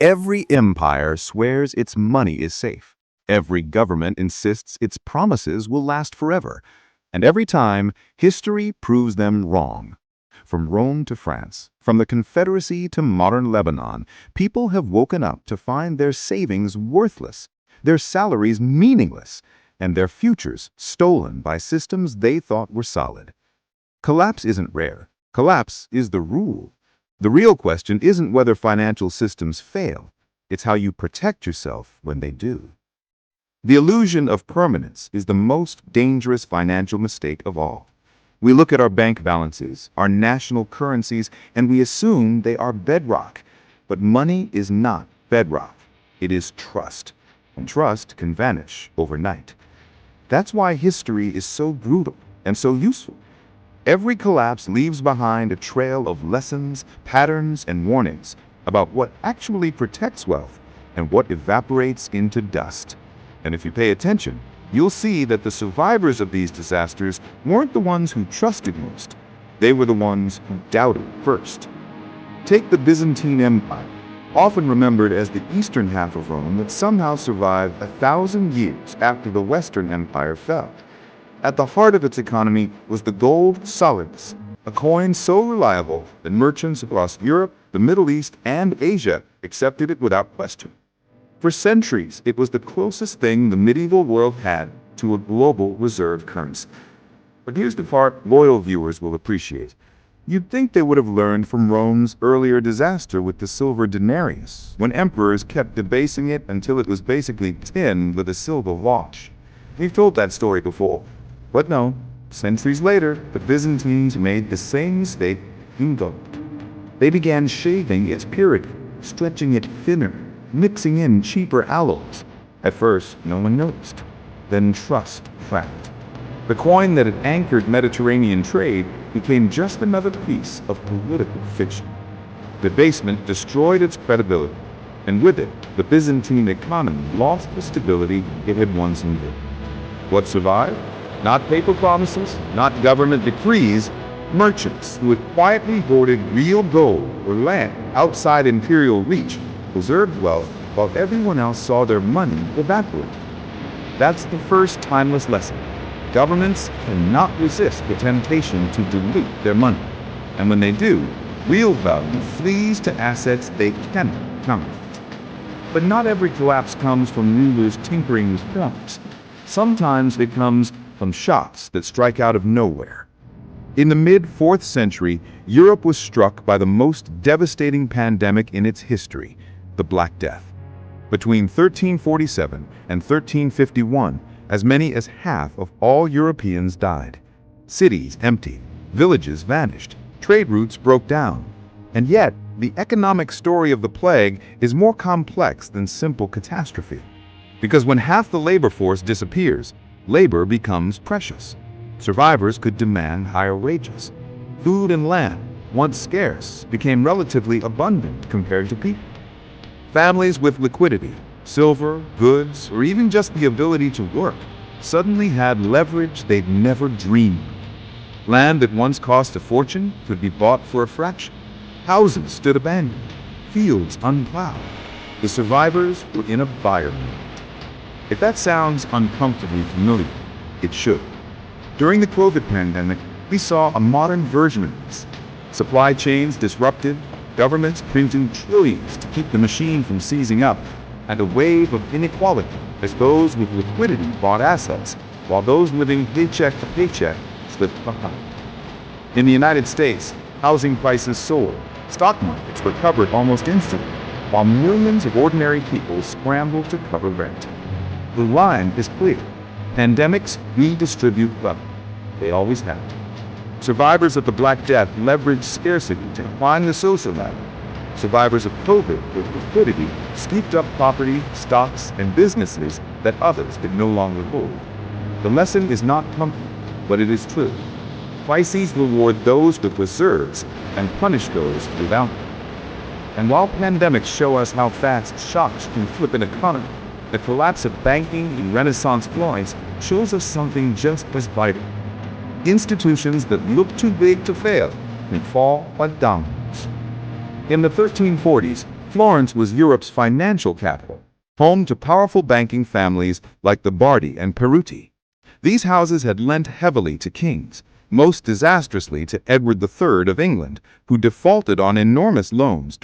Every empire swears its money is safe. Every government insists its promises will last forever. And every time, history proves them wrong. From Rome to France, from the Confederacy to modern Lebanon, people have woken up to find their savings worthless, their salaries meaningless, and their futures stolen by systems they thought were solid. Collapse isn't rare. Collapse is the rule. The real question isn't whether financial systems fail. It's how you protect yourself when they do. The illusion of permanence is the most dangerous financial mistake of all. We look at our bank balances, our national currencies, and we assume they are bedrock. But money is not bedrock. It is trust. And trust can vanish overnight. That's why history is so brutal and so useful. Every collapse leaves behind a trail of lessons, patterns, and warnings about what actually protects wealth and what evaporates into dust. And if you pay attention, you'll see that the survivors of these disasters weren't the ones who trusted most. They were the ones who doubted first. Take the Byzantine Empire, often remembered as the eastern half of Rome that somehow survived 1,000 years after the Western Empire fell. At the heart of its economy was the gold solidus, a coin so reliable that merchants across Europe, the Middle East, and Asia accepted it without question. For centuries, it was the closest thing the medieval world had to a global reserve currency. But here's the part loyal viewers will appreciate. You'd think they would have learned from Rome's earlier disaster with the silver denarius, when emperors kept debasing it until it was basically tin with a silver wash. We've told that story before. But no, centuries later, the Byzantines made the same mistake in gold. They began shaving its purity, stretching it thinner, mixing in cheaper alloys. At first, no one noticed. Then trust cracked. The coin that had anchored Mediterranean trade became just another piece of political fiction. Debasement destroyed its credibility, and with it, the Byzantine economy lost the stability it had once enjoyed. What survived? Not paper promises, not government decrees, merchants who had quietly hoarded real gold or land outside imperial reach preserved wealth while everyone else saw their money evaporate. That's the first timeless lesson. Governments cannot resist the temptation to dilute their money. And when they do, real value flees to assets they cannot counterfeit. But not every collapse comes from rulers tinkering with crumbs. Sometimes it comes from shocks that strike out of nowhere. In the mid-4th century, Europe was struck by the most devastating pandemic in its history, the Black Death. Between 1347 and 1351, as many as half of all Europeans died. Cities emptied, villages vanished, trade routes broke down. And yet, the economic story of the plague is more complex than simple catastrophe. Because when half the labor force disappears, labor becomes precious. Survivors could demand higher wages. Food and land, once scarce, became relatively abundant compared to people. Families with liquidity, silver, goods, or even just the ability to work, suddenly had leverage they'd never dreamed. Land that once cost a fortune could be bought for a fraction. Houses stood abandoned, fields unplowed. The survivors were in a buyer market. If that sounds uncomfortably familiar, it should. During the COVID pandemic, we saw a modern version of this. Supply chains disrupted, governments printing trillions to keep the machine from seizing up, and a wave of inequality as those with liquidity bought assets, while those living paycheck to paycheck slipped behind. In the United States, housing prices soared, stock markets recovered almost instantly, while millions of ordinary people scrambled to cover rent. The line is clear. Pandemics redistribute wealth. They always have. Survivors of the Black Death leveraged scarcity to climb the social ladder. Survivors of COVID with liquidity scooped up property, stocks, and businesses that others could no longer hold. The lesson is not comforting, but it is true. Crises reward those with reserves and punish those without them. And while pandemics show us how fast shocks can flip an economy, the collapse of banking in Renaissance Florence shows us something just as vital. Institutions that look too big to fail can fall like dominoes. In the 1340s, Florence was Europe's financial capital, home to powerful banking families like the Bardi and Peruti. These houses had lent heavily to kings, most disastrously to Edward III of England, who defaulted on enormous loans during